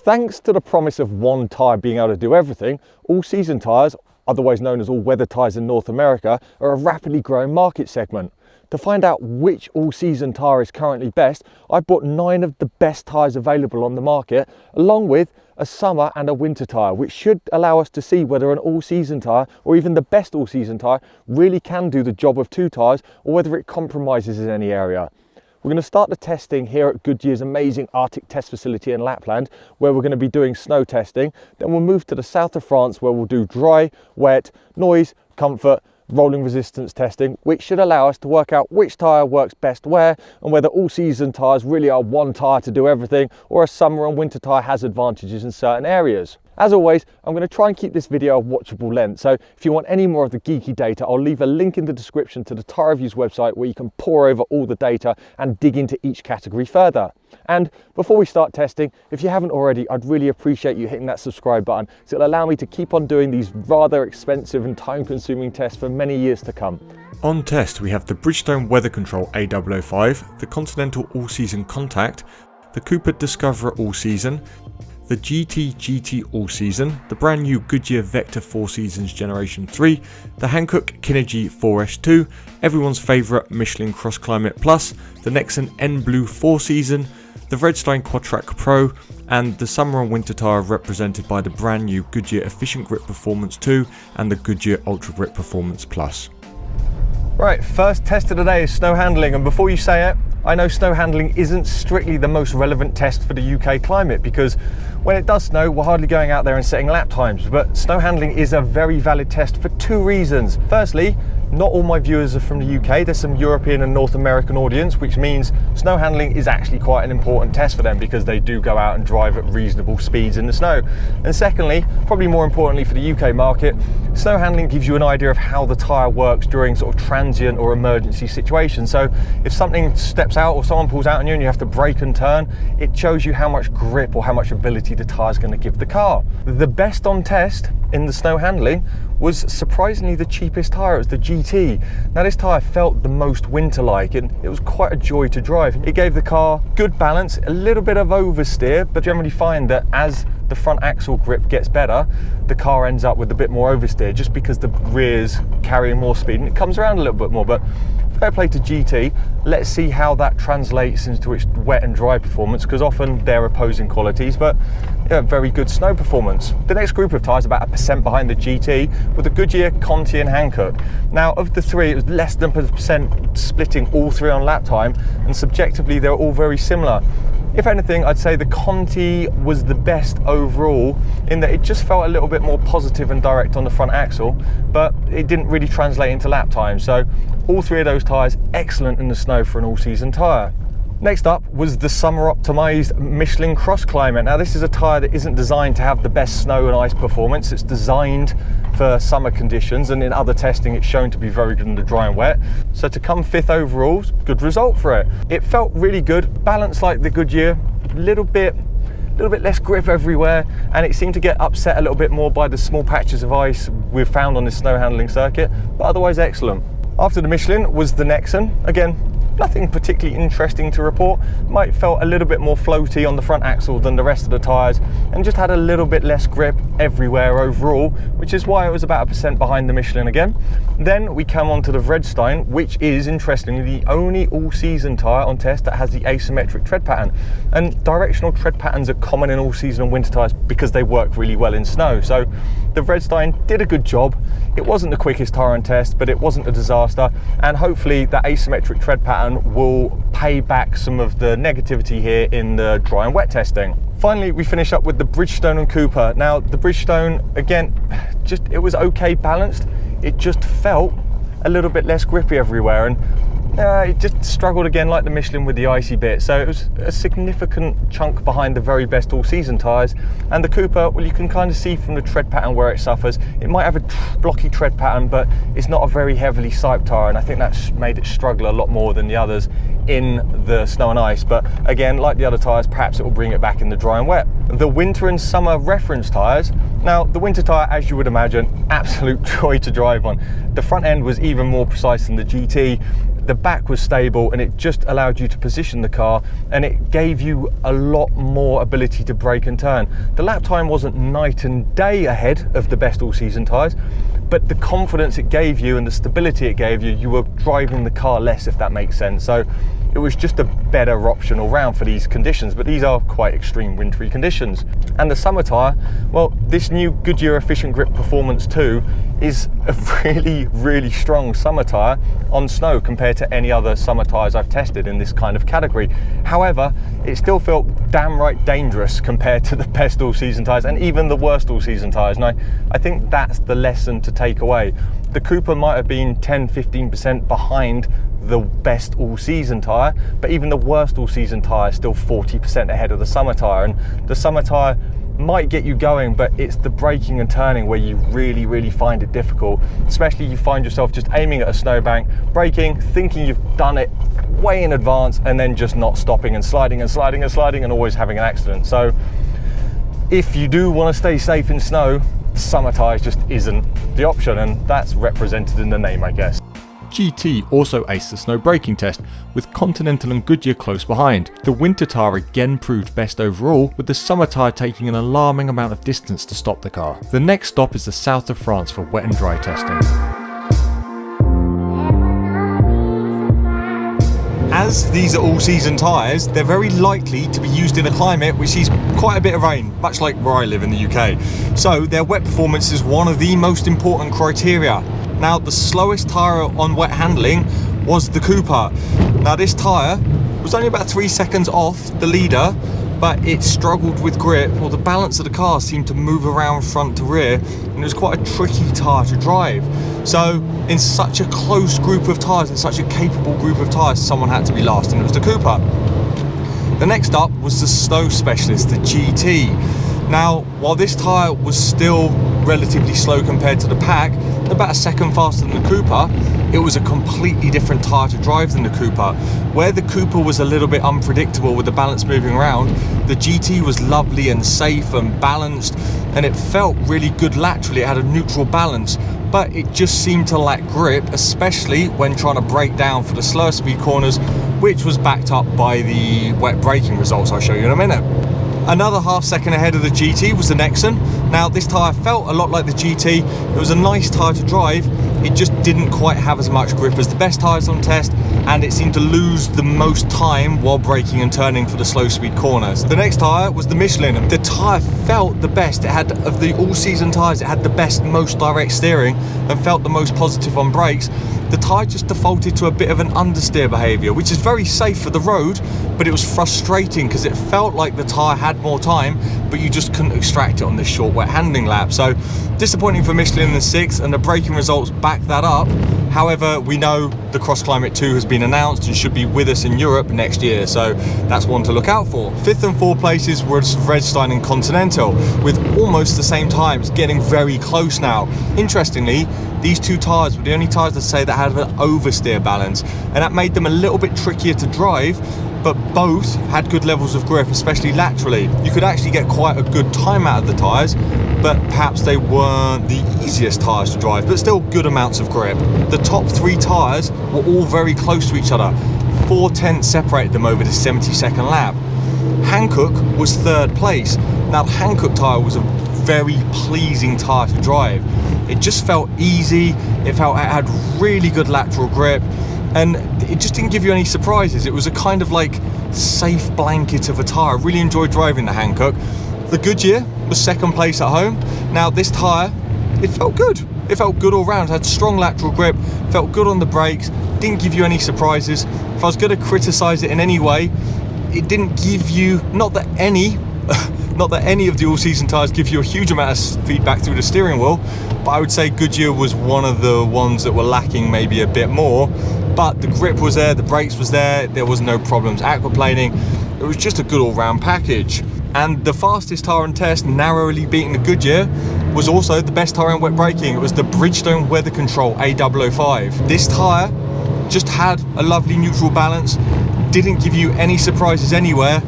Thanks to the promise of one tyre being able to do everything, all-season tyres, otherwise known as all-weather tyres in North America, are a rapidly growing market segment. To find out which all-season tyre is currently best, I bought 9 of the best tyres available on the market, along with a summer and a winter tyre, which should allow us to see whether an all-season tyre, or even the best all-season tyre, really can do the job of 2 tyres, or whether it compromises in any area. We're going to start the testing here at Goodyear's amazing Arctic test facility in Lapland, where we're going to be doing snow testing. Then we'll move to the south of France, where we'll do dry, wet, noise, comfort, rolling resistance testing, which should allow us to work out which tyre works best where, and whether all-season tyres really are one tyre to do everything, or a summer and winter tyre has advantages in certain areas. As always, I'm going to try and keep this video a watchable length, so if you want any more of the geeky data, I'll leave a link in the description to the Tyre Reviews website where you can pore over all the data and dig into each category further. And before we start testing, if you haven't already, I'd really appreciate you hitting that subscribe button, so it'll allow me to keep on doing these rather expensive and time-consuming tests for many years to come. On test, we have the Bridgestone Weather Control A005, the Continental All-Season Contact, the Cooper Discoverer All-Season, the GT All-Season, the brand new Goodyear Vector 4 Seasons Generation 3, the Hankook Kinergy 4S2, everyone's favourite Michelin Cross Climate Plus, the Nexen N Blue 4 Season, the Vredstein Quadtrac Pro, and the summer and winter tyre represented by the brand new Goodyear Efficient Grip Performance 2 and the Goodyear Ultra Grip Performance Plus. Right, first test of the day is snow handling, and before you say it, I know snow handling isn't strictly the most relevant test for the UK climate, because when it does snow, we're hardly going out there and setting lap times, but snow handling is a very valid test for 2 reasons. Firstly, not all my viewers are from the UK, there's some European and North American audience, which means snow handling is actually quite an important test for them because they do go out and drive at reasonable speeds in the snow. And secondly, probably more importantly for the UK market, snow handling gives you an idea of how the tyre works during sort of transient or emergency situations. So if something steps out or someone pulls out on you and you have to brake and turn, it shows you how much grip or how much ability the tyre is going to give the car. The best on test in the snow handling was surprisingly the cheapest tyre. It was the GT. Now this tyre felt the most winter-like, and it was quite a joy to drive. It gave the car good balance, a little bit of oversteer, but generally find that as the front axle grip gets better, the car ends up with a bit more oversteer just because the rear's carrying more speed and it comes around a little bit more. But fair play to GT. Let's see how that translates into its wet and dry performance, because often they're opposing qualities, but yeah, very good snow performance. The next group of tyres about 1% behind the GT with the Goodyear, Conti and Hankook. Now of the 3, it was less than 1% splitting all 3 on lap time, and subjectively they're all very similar. If anything, I'd say the Conti was the best overall in that it just felt a little bit more positive and direct on the front axle, but it didn't really translate into lap time. So all 3 of those tyres excellent in the snow for an all-season tyre. Next up was the summer optimised Michelin Cross Climate. Now this is a tyre that isn't designed to have the best snow and ice performance. It's designed for summer conditions, and in other testing it's shown to be very good in the dry and wet. So to come 5th overall, good result for it. It felt really good, balanced like the Goodyear, a little bit less grip everywhere, and it seemed to get upset a little bit more by the small patches of ice we've found on this snow handling circuit, but otherwise excellent. After the Michelin was the Nexen. Again, nothing particularly interesting to report. Might felt a little bit more floaty on the front axle than the rest of the tyres, and just had a little bit less grip everywhere overall, which is why it was about 1% behind the Michelin again. Then we come on to the Vredstein, which is interestingly the only all-season tyre on test that has the asymmetric tread pattern. And directional tread patterns are common in all-season and winter tyres because they work really well in snow. So the Vredstein did a good job. It wasn't the quickest tyre on test, but it wasn't a disaster, and hopefully that asymmetric tread pattern will pay back some of the negativity here in the dry and wet testing. Finally, we finish up with the Bridgestone and Cooper. Now the Bridgestone, again, it was okay balanced. It just felt a little bit less grippy everywhere, and it just struggled again like the Michelin with the icy bit. So it was a significant chunk behind the very best all-season tyres. And the Cooper, well, you can kind of see from the tread pattern where it suffers. It might have a blocky tread pattern, but it's not a very heavily siped tyre, and I think that's made it struggle a lot more than the others in the snow and ice. But again, like the other tyres, perhaps it will bring it back in the dry and wet. The winter and summer reference tyres. Now the winter tyre, as you would imagine, absolute joy to drive on. The front end was even more precise than the GT. The back was stable, and it just allowed you to position the car, and it gave you a lot more ability to brake and turn. The lap time wasn't night and day ahead of the best all-season tyres, but the confidence it gave you and the stability it gave you, you were driving the car less, if that makes sense. So it was just a better option all round for these conditions, but these are quite extreme wintry conditions. And the summer tyre, well, this new Goodyear Efficient Grip Performance 2 is a really strong summer tyre on snow compared to any other summer tyres I've tested in this kind of category. However, it still felt damn right dangerous compared to the best all-season tyres and even the worst all-season tyres. And I think that's the lesson to take away. The Cooper might have been 10-15% behind the best all-season tyre, but even the worst all-season tyre is still 40% ahead of the summer tyre. And the summer tyre might get you going, but it's the braking and turning where you really find it difficult, especially you find yourself just aiming at a snowbank, braking, thinking you've done it way in advance, and then just not stopping and sliding and always having an accident. So if you do want to stay safe in snow, summer tyres just isn't the option, and that's represented in the name, I guess. GT also aced the snow braking test, with Continental and Goodyear close behind. The winter tyre again proved best overall, with the summer tyre taking an alarming amount of distance to stop the car. The next stop is the south of France for wet and dry testing. As these are all-season tyres, they're very likely to be used in a climate which sees quite a bit of rain, much like where I live in the UK. So their wet performance is one of the most important criteria. Now, the slowest tyre on wet handling was the Cooper. Now, this tyre was only about 3 seconds off the leader, but it struggled with grip, or the balance of the car seemed to move around front to rear, and it was quite a tricky tyre to drive. So in such a close group of tyres, in such a capable group of tyres, someone had to be last, and it was the Cooper. The next up was the snow specialist, the GT. Now, while this tyre was still relatively slow compared to the pack, about a second faster than the Cooper, it was a completely different tyre to drive than the Cooper. Where the Cooper was a little bit unpredictable with the balance moving around, the GT was lovely and safe and balanced, and it felt really good laterally. It had a neutral balance, but it just seemed to lack grip, especially when trying to brake down for the slower speed corners, which was backed up by the wet braking results I'll show you in a minute. Another half second ahead of the GT was the Nexen. Now, this tyre felt a lot like the GT. It was a nice tyre to drive. It just didn't quite have as much grip as the best tyres on test, and it seemed to lose the most time while braking and turning for the slow speed corners. The next tyre was the Michelin. The tyre felt the best. It had, of the all-season tyres, it had the best, most direct steering and felt the most positive on brakes. The tyre just defaulted to a bit of an understeer behaviour, which is very safe for the road, but it was frustrating because it felt like the tyre had more time, but you just couldn't extract it on this short wet handling lap. So disappointing for Michelin in the 6th, and the braking results back that up. However, we know the Cross Climate 2 has been announced and should be with us in Europe next year, so that's one to look out for. 5th and 4th places were Redstein and Continental, with almost the same times, getting very close now. Interestingly, these two tyres were the only tyres that say that had an oversteer balance, and that made them a little bit trickier to drive, but both had good levels of grip, especially laterally. You could actually get quite a good time out of the tyres, but perhaps they weren't the easiest tyres to drive, but still good amounts of grip. The top 3 tyres were all very close to each other. 4 tenths separated them over the 72nd lap. Hankook was 3rd place. Now, the Hankook tyre was a very pleasing tyre to drive. It just felt easy, it had really good lateral grip, and it just didn't give you any surprises. It was a kind of like safe blanket of a tyre. I really enjoyed driving the Hankook. The Goodyear was 2nd place at home. Now, this tyre, it felt good. It felt good all round, had strong lateral grip, felt good on the brakes, didn't give you any surprises. If I was going to criticise it in any way, it didn't give you, not that any of the all-season tyres give you a huge amount of feedback through the steering wheel, but I would say Goodyear was one of the ones that were lacking maybe a bit more. But the grip was there, the brakes was there was no problems aquaplaning. It was just a good all-round package. And the fastest tyre on test, narrowly beating the Goodyear, was also the best tyre in wet braking. It was the Bridgestone Weather Control A005. This tyre just had a lovely neutral balance, didn't give you any surprises anywhere,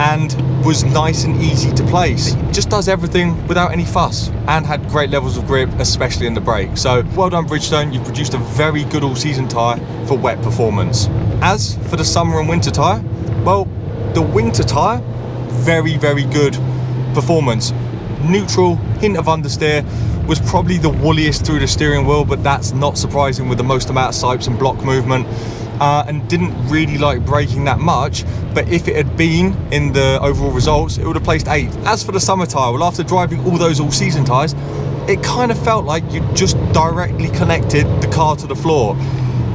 and was nice and easy to place. It just does everything without any fuss, and had great levels of grip, especially in the brake. So well done, Bridgestone, you've produced a very good all-season tyre for wet performance. As for the summer and winter tyre, well, the winter tyre, very good. performance. Neutral, hint of understeer, was probably the woolliest through the steering wheel, but that's not surprising with the most amount of sipes and block movement, and didn't really like braking that much, but if it had been in the overall results, it would have placed 8th. As for the summer tyre, well, after driving all those all-season tyres, it kind of felt like you just directly connected the car to the floor.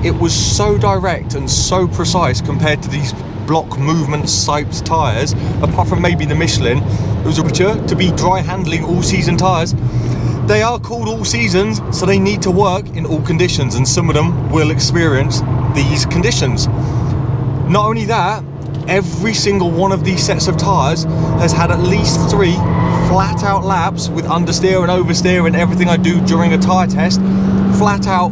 It was so direct and so precise compared to these block movement siped tyres, apart from maybe the Michelin. It was a picture to be dry handling all season tyres. They are called all seasons, so they need to work in all conditions, and some of them will experience these conditions. Not only that, every single one of these sets of tyres has had at least 3 flat out laps with understeer and oversteer and everything I do during a tyre test, flat out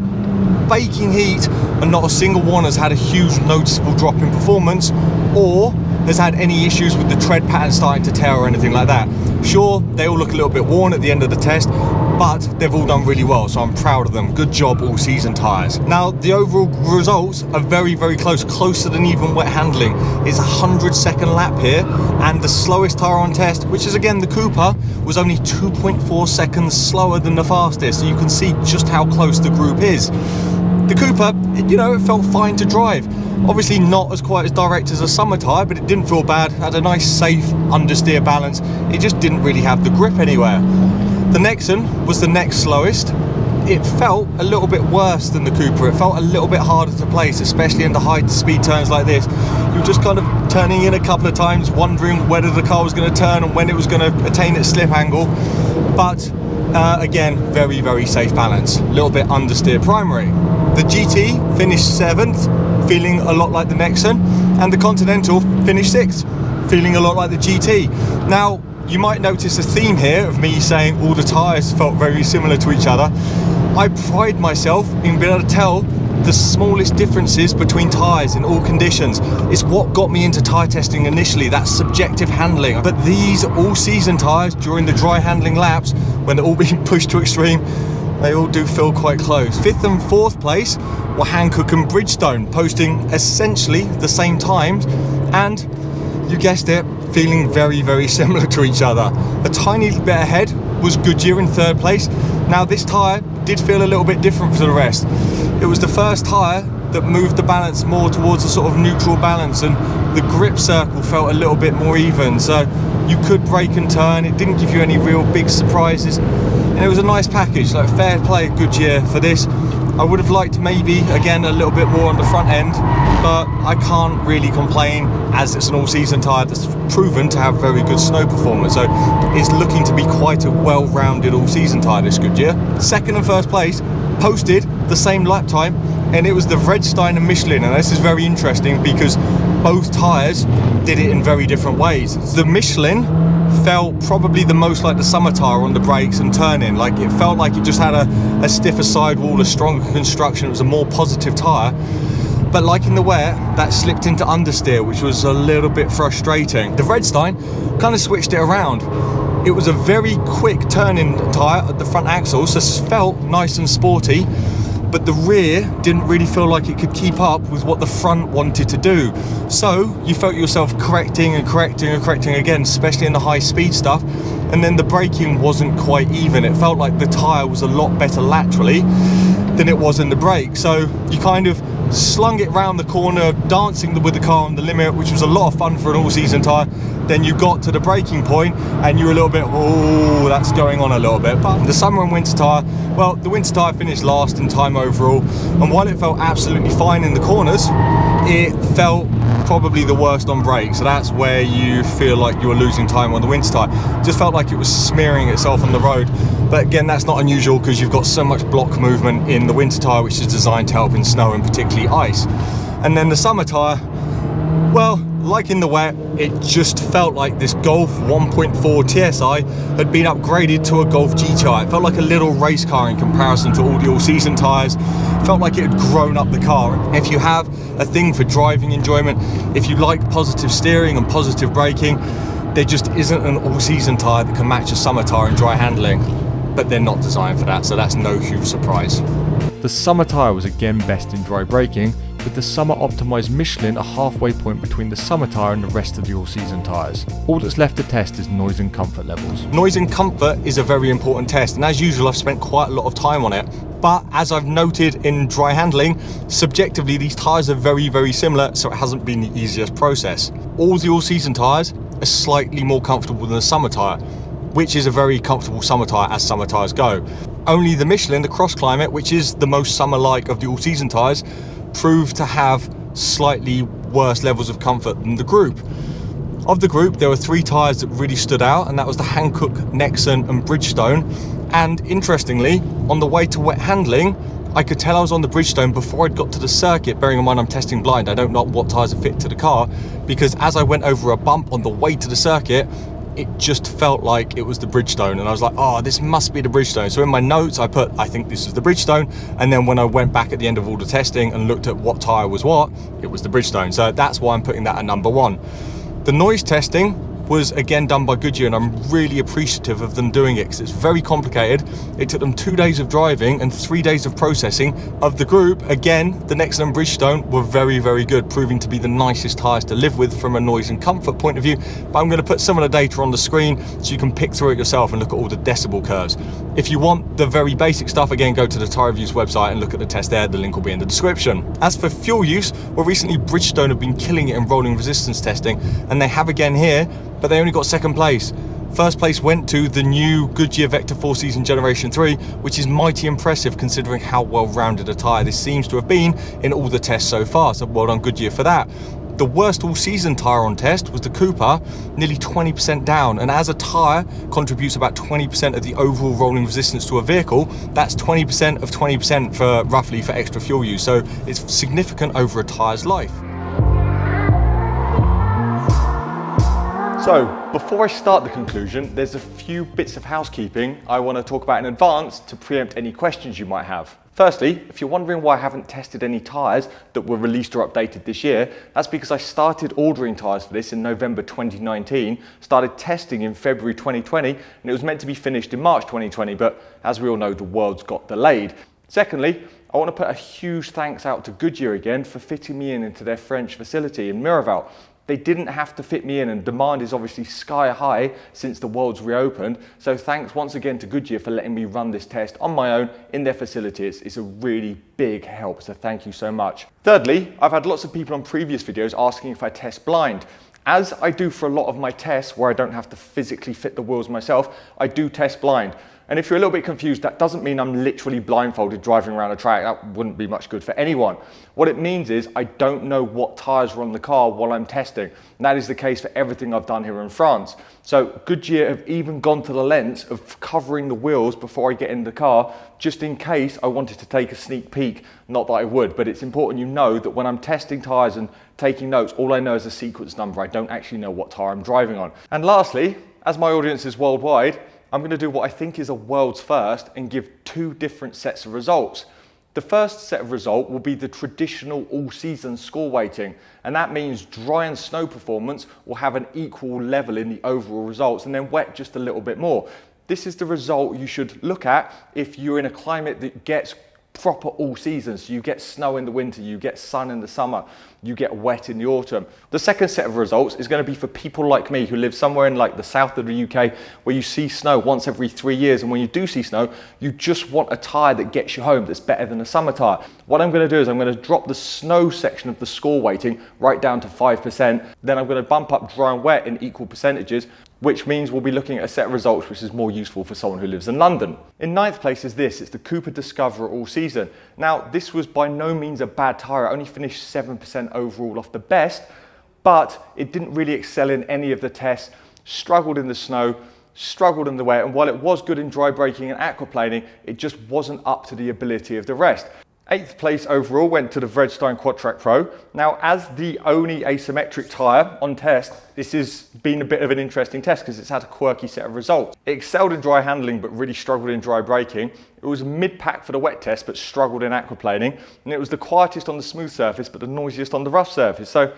baking heat, and not a single one has had a huge noticeable drop in performance or has had any issues with the tread pattern starting to tear or anything like that. Sure, they all look a little bit worn at the end of the test, but they've all done really well, so I'm proud of them. Good job, all season tyres. Now, the overall results are very, very close, closer than even wet handling. It's a 100-second lap here, and the slowest tyre on test, which is again the Cooper, was only 2.4 seconds slower than the fastest, so you can see just how close the group is. The Cooper, you know, it felt fine to drive. Obviously not as quite as direct as a summer tyre, but it didn't feel bad, had a nice safe understeer balance. It just didn't really have the grip anywhere. The Nexen was the next slowest. It felt a little bit worse than the Cooper. It felt a little bit harder to place, especially in the high speed turns like this. You were just kind of turning in a couple of times, wondering whether the car was going to turn and when it was going to attain its slip angle. But again, very, very safe balance. A little bit understeer primary. The GT finished 7th, feeling a lot like the Nexen, and the Continental finished 6th, feeling a lot like the GT. Now, you might notice a theme here of me saying all the tyres felt very similar to each other. I pride myself in being able to tell the smallest differences between tyres in all conditions. It's what got me into tyre testing initially, that subjective handling. But these all-season tyres during the dry handling laps, when they're all being pushed to extreme, they all do feel quite close. 5th and 4th place were Hankook and Bridgestone, posting essentially the same times, and you guessed it, feeling very, very similar to each other. A tiny bit ahead was Goodyear in 3rd place. Now, this tyre did feel a little bit different to the rest. It was the first tyre that moved the balance more towards a sort of neutral balance, and the grip circle felt a little bit more even, so you could brake and turn. It didn't give you any real big surprises, and it was a nice package. Like, fair play Goodyear for this. I would have liked maybe again a little bit more on the front end, but I can't really complain as it's an all-season tyre that's proven to have very good snow performance, so it's looking to be quite a well-rounded all-season tyre, this Goodyear. 2nd and 1st place posted the same lap time, and it was the Vredstein and Michelin, and this is very interesting because both tyres did it in very different ways. The Michelin felt probably the most like the summer tyre on the brakes and turning. Like, it felt like it just had a stiffer sidewall, a stronger construction. It was a more positive tyre. But like in the wet, that slipped into understeer, which was a little bit frustrating. The Vredstein kind of switched it around. It was a very quick turning tyre at the front axle, so it felt nice and sporty, but the rear didn't really feel like it could keep up with what the front wanted to do. So you felt yourself correcting and correcting and correcting again, especially in the high speed stuff. And then the braking wasn't quite even. It felt like the tyre was a lot better laterally than it was in the brake. So you kind of slung it round the corner, dancing with the car on the limit, which was a lot of fun for an all-season tyre. Then you got to the braking point and you were a little bit, oh, that's going on a little bit. But the summer and winter tyre, well, the winter tyre finished last in time overall, and while it felt absolutely fine in the corners, it felt probably the worst on brakes. So that's where you feel like you were losing time on the winter tyre. It just felt like it was smearing itself on the road. But again, that's not unusual because you've got so much block movement in the winter tyre, which is designed to help in snow and particularly ice. And then the summer tyre, well, like in the wet, it just felt like this Golf 1.4 TSI had been upgraded to a Golf GTI. It felt like a little race car in comparison to all the all-season tyres. It felt like it had grown up the car. If you have a thing for driving enjoyment, if you like positive steering and positive braking, there just isn't an all-season tyre that can match a summer tyre in dry handling. But they're not designed for that, so that's no huge surprise. The summer tyre was again best in dry braking, with the summer optimised Michelin a halfway point between the summer tyre and the rest of the all-season tyres. All that's left to test is noise and comfort levels. Noise and comfort is a very important test, and as usual I've spent quite a lot of time on it. But as I've noted in dry handling, subjectively these tyres are very, very similar, so it hasn't been the easiest process. All the all-season tyres are slightly more comfortable than the summer tyre, which is a very comfortable summer tyre as summer tyres go. Only the Michelin, the Cross Climate, which is the most summer-like of the all-season tyres, proved to have slightly worse levels of comfort than the group. Of the group, there were 3 tyres that really stood out, and that was the Hankook, Nexen and Bridgestone. And interestingly, on the way to wet handling, I could tell I was on the Bridgestone before I'd got to the circuit, bearing in mind I'm testing blind, I don't know what tyres are fit to the car, because as I went over a bump on the way to the circuit, it just felt like it was the Bridgestone, and I was like, oh, this must be the Bridgestone. So in my notes I put, I think this is the Bridgestone, and then when I went back at the end of all the testing and looked at what tyre was what, it was the Bridgestone. So that's why I'm putting that at number 1. The noise testing was again done by Goodyear, and I'm really appreciative of them doing it because it's very complicated. It took them 2 days of driving and 3 days of processing. Of the group, again, the Nexen and Bridgestone were very, very good, proving to be the nicest tyres to live with from a noise and comfort point of view. But I'm going to put some of the data on the screen so you can pick through it yourself and look at all the decibel curves. If you want the very basic stuff, again, go to the Tyre Reviews website and look at the test there. The link will be in the description. As for fuel use, well, recently Bridgestone have been killing it in rolling resistance testing, and they have again here, but they only got second place. First place went to the new Goodyear Vector 4 Season Generation 3, which is mighty impressive considering how well-rounded a tyre this seems to have been in all the tests so far, so well done Goodyear for that. The worst all-season tyre on test was the Cooper, nearly 20% down, and as a tyre contributes about 20% of the overall rolling resistance to a vehicle, that's 20% of 20% for roughly for extra fuel use, so it's significant over a tyre's life. So, before I start the conclusion, there's a few bits of housekeeping I want to talk about in advance to preempt any questions you might have. Firstly, if you're wondering why I haven't tested any tyres that were released or updated this year, that's because I started ordering tyres for this in November 2019, started testing in February 2020, and it was meant to be finished in March 2020, but as we all know, the world's got delayed. Secondly, I want to put a huge thanks out to Goodyear again for fitting me into their French facility in Miraval. They didn't have to fit me in, and demand is obviously sky high since the world's reopened. So thanks once again to Goodyear for letting me run this test on my own in their facility. It's a really big help, so thank you so much. Thirdly, I've had lots of people on previous videos asking if I test blind. As I do for a lot of my tests where I don't have to physically fit the wheels myself, I do test blind. And if you're a little bit confused, that doesn't mean I'm literally blindfolded driving around a track. That wouldn't be much good for anyone. What it means is I don't know what tyres are on the car while I'm testing. And that is the case for everything I've done here in France. So Goodyear have even gone to the lengths of covering the wheels before I get in the car, just in case I wanted to take a sneak peek. Not that I would, but it's important you know that when I'm testing tyres and taking notes, all I know is a sequence number. I don't actually know what tyre I'm driving on. And lastly, as my audience is worldwide, I'm going to do what I think is a world's first and give 2 different sets of results. The first set of result will be the traditional all-season score weighting, and that means dry and snow performance will have an equal level in the overall results, and then wet just a little bit more. This is the result you should look at if you're in a climate that gets proper all seasons. So you get snow in the winter, you get sun in the summer, you get wet in the autumn. The second set of results is going to be for people like me who live somewhere in like the south of the UK where you see snow once every 3 years, and when you do see snow, you just want a tyre that gets you home that's better than a summer tyre. What I'm going to do is I'm going to drop the snow section of the score weighting right down to 5%, then I'm going to bump up dry and wet in equal percentages, which means we'll be looking at a set of results which is more useful for someone who lives in London. In 9th place is this, it's the Cooper Discoverer All Season. Now, this was by no means a bad tyre. It only finished 7% overall off the best, but it didn't really excel in any of the tests, struggled in the snow, struggled in the wet, and while it was good in dry braking and aquaplaning, it just wasn't up to the ability of the rest. 8th place overall went to the Vredstein Quadtrac Pro. Now, as the only asymmetric tyre on test, this has been a bit of an interesting test because it's had a quirky set of results. It excelled in dry handling, but really struggled in dry braking. It was mid-pack for the wet test, but struggled in aquaplaning. And it was the quietest on the smooth surface, but the noisiest on the rough surface. So,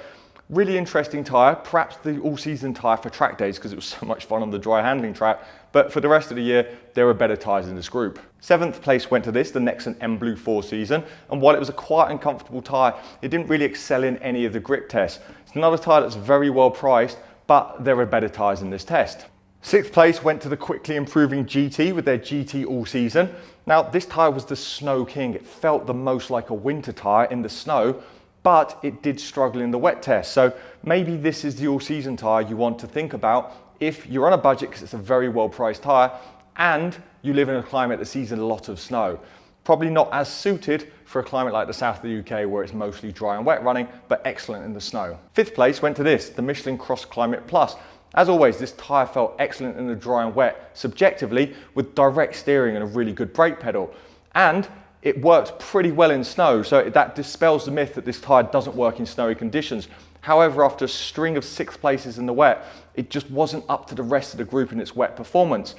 really interesting tyre, perhaps the all-season tyre for track days because it was so much fun on the dry handling track, but for the rest of the year, there were better tyres in this group. 7th place went to this, the Nexen M Blue 4 season, and while it was a quiet and comfortable tyre, it didn't really excel in any of the grip tests. It's another tyre that's very well priced, but there are better tyres in this test. 6th place went to the quickly improving GT with their GT All Season. Now, this tyre was the snow king. It felt the most like a winter tyre in the snow, but it did struggle in the wet test. So maybe this is the all season tyre you want to think about if you're on a budget, because it's a very well priced tyre and you live in a climate that sees a lot of snow. Probably not as suited for a climate like the south of the UK where it's mostly dry and wet running, but excellent in the snow. 5th place went to this, the Michelin Cross Climate Plus. As always, this tyre felt excellent in the dry and wet subjectively with direct steering and a really good brake pedal. And it worked pretty well in snow, so that dispels the myth that this tyre doesn't work in snowy conditions. However, after a string of 6th places in the wet, it just wasn't up to the rest of the group in its wet performance.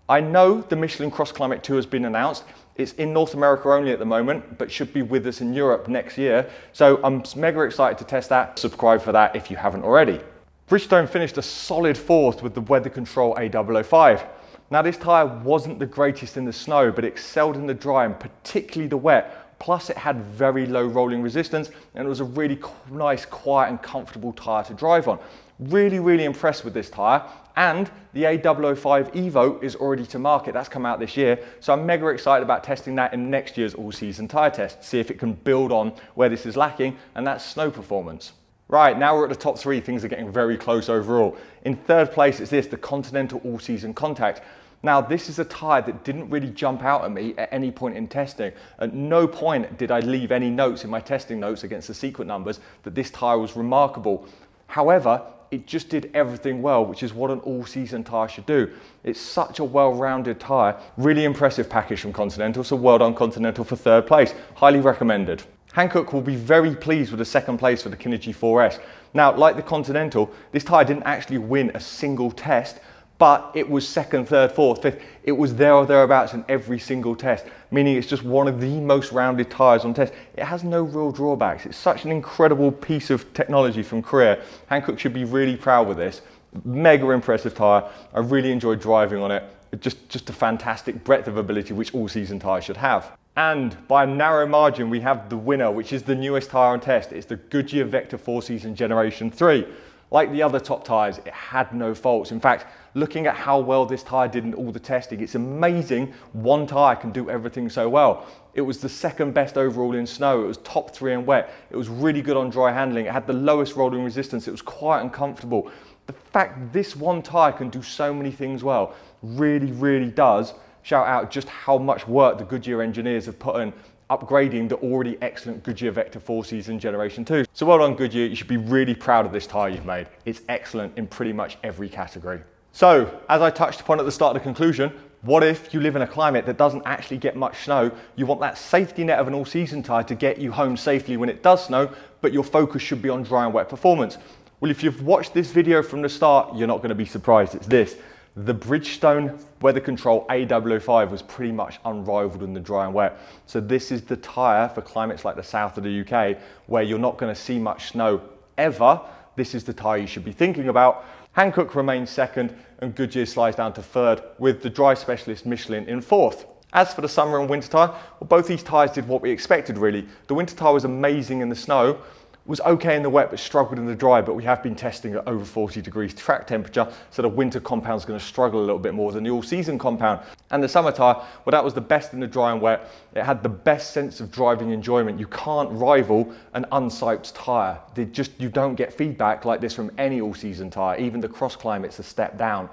I know the Michelin Cross Climate 2 has been announced. It's in North America only at the moment, but should be with us in Europe next year. So I'm mega excited to test that. Subscribe for that if you haven't already. Bridgestone finished a solid 4th with the Weather Control A005. Now, this tyre wasn't the greatest in the snow, but it excelled in the dry and particularly the wet. Plus, it had very low rolling resistance and it was a really nice, quiet and comfortable tyre to drive on. Really impressed with this tyre. And the A005 Evo is already to market. That's come out this year. So I'm mega excited about testing that in next year's all-season tyre test. See if it can build on where this is lacking, and that's snow performance. Right, now we're at the top 3. Things are getting very close overall. In 3rd place is this, the Continental All-Season Contact. Now, this is a tyre that didn't really jump out at me at any point in testing. At no point did I leave any notes in my testing notes against the sequent numbers that this tyre was remarkable. However, it just did everything well, which is what an all-season tyre should do. It's such a well-rounded tyre. Really impressive package from Continental, so well done Continental for 3rd place. Highly recommended. Hankook will be very pleased with the 2nd place for the Kinergy 4S. Now, like the Continental, this tyre didn't actually win a single test, but it was 2nd, 3rd, 4th, 5th. It was there or thereabouts in every single test, meaning it's just one of the most rounded tyres on test. It has no real drawbacks. It's such an incredible piece of technology from Korea. Hankook should be really proud with this. Mega impressive tyre. I really enjoyed driving on it. Just a fantastic breadth of ability, which all-season tyres should have. And by a narrow margin, we have the winner, which is the newest tyre on test. It's the Goodyear Vector 4 Season Generation 3. Like the other top tyres, it had no faults. In fact, looking at how well this tyre did in all the testing, it's amazing one tyre can do everything so well. It was the 2nd best overall in snow. It was top 3 in wet. It was really good on dry handling. It had the lowest rolling resistance. It was quiet and comfortable. The fact this one tyre can do so many things well really does shout out just how much work the Goodyear engineers have put in upgrading the already excellent Goodyear Vector 4 Season Generation 2. So well done Goodyear, you should be really proud of this tyre you've made. It's excellent in pretty much every category. So, as I touched upon at the start of the conclusion, what if you live in a climate that doesn't actually get much snow? You want that safety net of an all-season tyre to get you home safely when it does snow, but your focus should be on dry and wet performance. Well, if you've watched this video from the start, you're not going to be surprised. It's this. The Bridgestone Weather Control A005 was pretty much unrivaled in the dry and wet. So this is the tyre for climates like the south of the UK where you're not going to see much snow ever. This is the tyre you should be thinking about. Hankook remains 2nd and Goodyear slides down to 3rd with the dry specialist Michelin in 4th. As for the summer and winter tyre, well, both these tyres did what we expected really. The winter tyre was amazing in the snow, was okay in the wet but struggled in the dry, but we have been testing at over 40 degrees track temperature, so the winter compound is going to struggle a little bit more than the all-season compound. And the summer tyre, well, that was the best in the dry and wet. It had the best sense of driving enjoyment. You can't rival an unsiped tyre. You don't get feedback like this from any all-season tyre. Even the cross climate's a step down.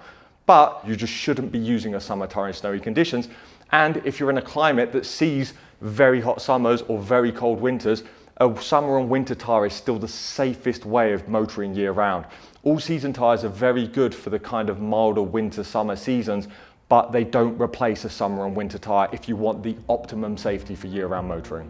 But you just shouldn't be using a summer tyre in snowy conditions. And if you're in a climate that sees very hot summers or very cold winters, a summer and winter tyre is still the safest way of motoring year round. All season tyres are very good for the kind of milder winter summer seasons, but they don't replace a summer and winter tyre if you want the optimum safety for year round motoring.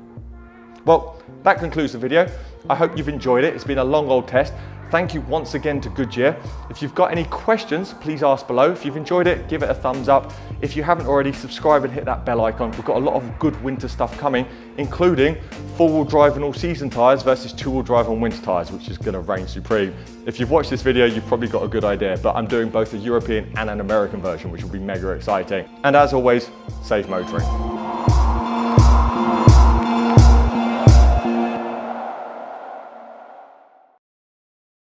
Well, that concludes the video. I hope you've enjoyed it. It's been a long old test. Thank you once again to Goodyear. If you've got any questions, please ask below. If you've enjoyed it, give it a thumbs up. If you haven't already, subscribe and hit that bell icon. We've got a lot of good winter stuff coming, including four-wheel drive and all-season tyres versus two-wheel drive and winter tyres, which is going to reign supreme. If you've watched this video, you've probably got a good idea, but I'm doing both a European and an American version, which will be mega exciting. And as always, safe motoring.